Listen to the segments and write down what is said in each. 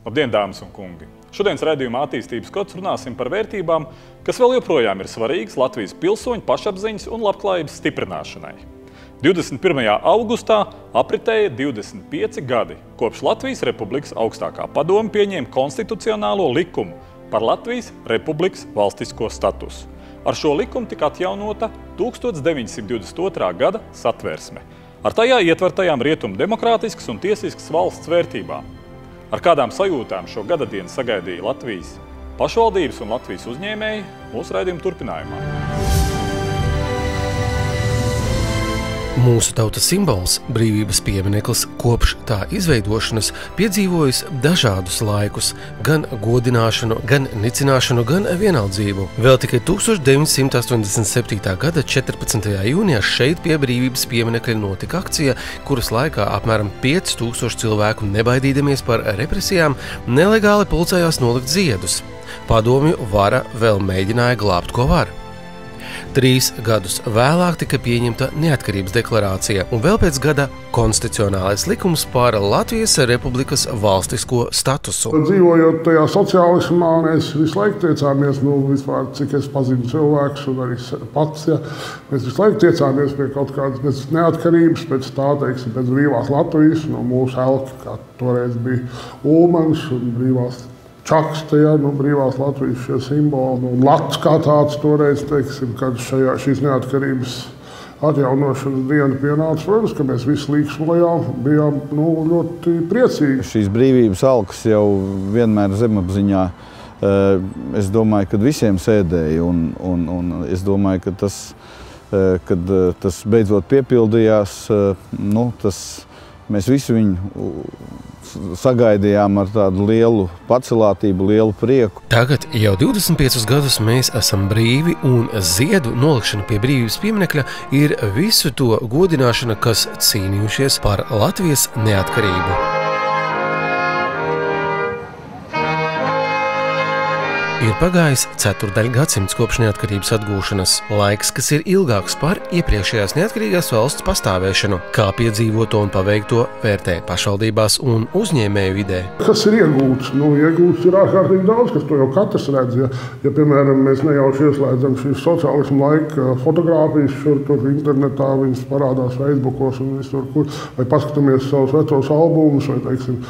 Labdien, dāmas un kungi! Šodienas raidījumā Attīstības kods runāsim par vērtībām, kas vēl joprojām ir svarīgas Latvijas pilsoņu pašapziņas un labklājības stiprināšanai. 21. augustā apritēja 25 gadi, kopš Latvijas Republikas augstākā padome pieņēma konstitucionālo likumu par Latvijas Republikas valstisko statusu. Ar šo likumu tika atjaunota 1922. gada Satversme, ar tajā ietvertajām rietumu demokrātiskas un tiesiskas valsts vērtībām. Ar kādām sajūtām šo gadadienu sagaidīja Latvijas pašvaldības un Latvijas uzņēmēji mūsu raidījuma turpinājumā. Mūsu tautas simbols, brīvības piemineklis, kopš tā izveidošanas piedzīvojis dažādus laikus, gan godināšanu, gan nicināšanu, gan vienaldzību. Vēl tikai 1987. gada 14. jūnijā šeit pie brīvības pieminekļa notika akcija, kuras laikā apmēram 5000 cilvēku, nebaidīdamies par represijām, nelegāli pulcējās nolikt ziedus. Padomju vara vēl mēģināja glābt, ko var. 3 gadus vēlāk tika pieņemta neatkarības deklarācija un vēl pēc gada konstitucionālais likums par Latvijas Republikas valstisko statusu. Dzīvojot tajā sociālismā, mēs visu laiku tiecāmies, vispār, cik es pazinu cilvēkus un arī pats, mēs visu laiku tiecāmies pie kaut kādas pēc neatkarības, pēc tā, teiksim, pēc brīvās Latvijas, mūsu elka, kā toreiz bija Ulmans un brīvās Čakste, brīvās Latvijas šie simboli, un Lats kā tāds toreiz, teiksim, kad šīs neatkarības atjaunošanas diena pienāca. Protams, ka mēs visi līksmojām, bijām ļoti priecīgi. Šīs brīvības alkas jau vienmēr zemapziņā, es domāju, kad visiem sēdēja, un es domāju, ka kad tas beidzot piepildījās, mēs visi viņu sagaidījām ar tādu lielu pacelātību, lielu prieku. Tagad jau 25 gadus mēs esam brīvi, un ziedu nolikšana pie brīvības pieminekļa ir visu to godināšana, kas cīnījušies par Latvijas neatkarību. Ir pagājis ceturdaļgadsimts kopš neatkarības atgūšanas, laiks, kas ir ilgāks par iepriekšējās neatkarīgās valsts pastāvēšanu, kā piedzīvoto un paveikto vērtē pašvaldībās un uzņēmēju vidē. Kas ir iegūts? Iegūts ir ārkārtīgi daudz, kas to jau katrs redz. Ja piemēram, mēs nejauši ieslēdzam šīs sociālismu laika fotogrāfijas, tur internetā viņas parādās Facebookos un visur, vai paskatāmies savus vecos albumus, vai, teiksim,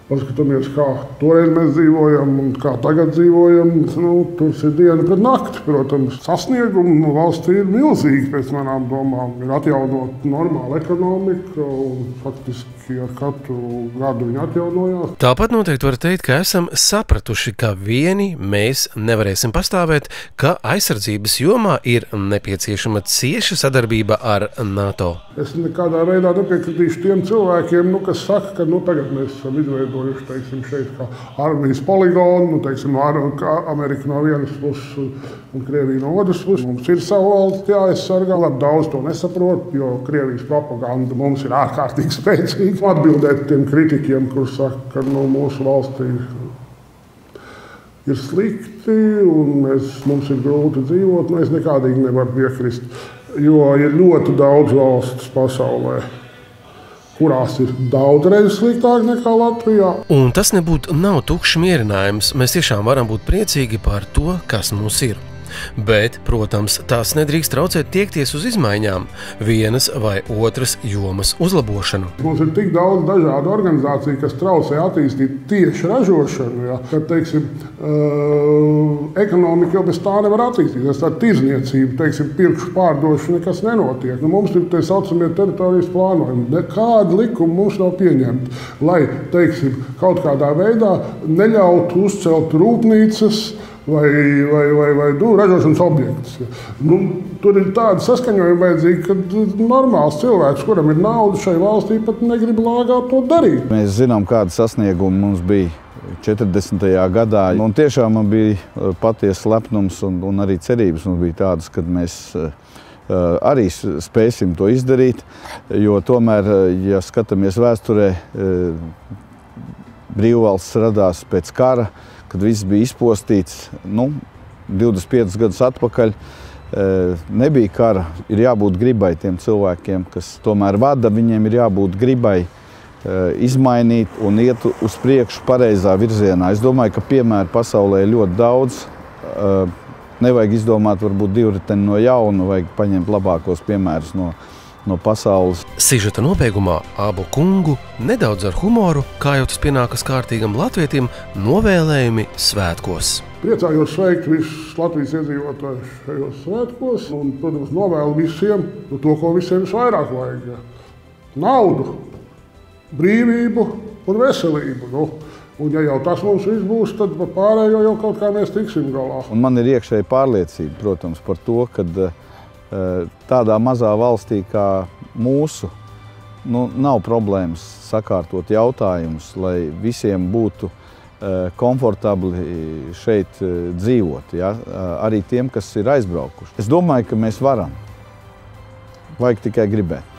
paskatāmies, kā toreiz mēs dzīvojam un kā tagad dzīvojam. Tur ir diena pret nakti, protams. Sasniegumi valstī ir milzīgi, pēc manām domām. Ir atjaunot normāla ekonomika un faktiski ar katru gadu viņa atjaunojās. Tāpat noteikti var teikt, ka esam sapratuši, ka vieni mēs nevarēsim pastāvēt, ka aizsardzības jomā ir nepieciešama cieša sadarbība ar NATO. Es nekādā veidā nepiekritīšu tiem cilvēkiem, kas saka, ka tagad mēs esam izveidojuši, teiksim, šeit kā armijas poligonu, teiksim, Amerika no vienas puses un Krievija no otras puses. Mums ir savu valsts jāaizsargā. Daudz to nesaprot, jo Krievijas propaganda mums ir ārkārtīgi spēcīga. Atbildēt tiem kritiķiem, kur saka, ka mūsu valstī ir slikti un mums ir grūti dzīvot, es nekādīgi nevaru piekrist. Jo ir ļoti daudz valstis pasaulē, kurās ir daudz reizes sliktāk nekā Latvijā. Un tas nav tukšs mierinājums. Mēs tiešām varam būt priecīgi par to, kas mums ir. Bet, protams, tās nedrīkst traucēt tiekties uz izmaiņām, vienas vai otras jomas uzlabošanu. Mums ir tik daudz dažādu organizāciju, kas traucē attīstīt tieši ražošanu, kad, teiksim, ekonomika jau bez tā nevar attīstīties. Tā tirzniecība, teiksim, pirkšu pārdošana, nekas nenotiek. Mums ir tie saucamie teritorijas plānojumi. Nekāda likuma mums nav pieņemta, lai, teiksim, kaut kādā veidā neļautu uzcelt rūpnīcas vai ražošanas objektus. Tur ir tāda saskaņojuma vajadzīga, ka normāls cilvēks, kuram ir nauda šai valstī, pat negrib lāgā to darīt. Mēs zinām, kāda sasnieguma mums bija 40. gadā. Un tiešām man bija patiesa lepnums un arī cerības mums bija tādas, kad mēs arī spēsim to izdarīt. Jo tomēr, ja skatāmies vēsturē, brīvvalsts radās pēc kara, kad viss bija izpostīts, 25 gadus atpakaļ, nebija kara. Ir jābūt gribai tiem cilvēkiem, kas tomēr vada, viņiem ir jābūt gribai izmainīt un iet uz priekšu pareizā virzienā. Es domāju, ka piemēri pasaulē ir ļoti daudz. Nevajag izdomāt varbūt divriteni no jauna, vajag paņemt labākos piemērus no pasaules. Sižeta nobeigumā abu kungu nedaudz ar humoru, kā jau tas pienākas kārtīgam latvietim, novēlējumi svētkos. Priecājos sveikt visus Latvijas iedzīvotājus šajos svētkos un, protams, novēlu visiem to, ko visiem visvairāk vajag. Naudu, brīvību un veselību. Un ja jau tas mums viss būs, tad par pārējo jau kaut kā mēs tiksim galā. Un man ir iekšēja pārliecība, protams, par to, ka tādā mazā valstī kā mūsu nav problēmas sakārtot jautājumus, lai visiem būtu komfortabli šeit dzīvot, ja? Arī tiem, kas ir aizbraukuši. Es domāju, ka mēs varam. Vajag tikai gribēt.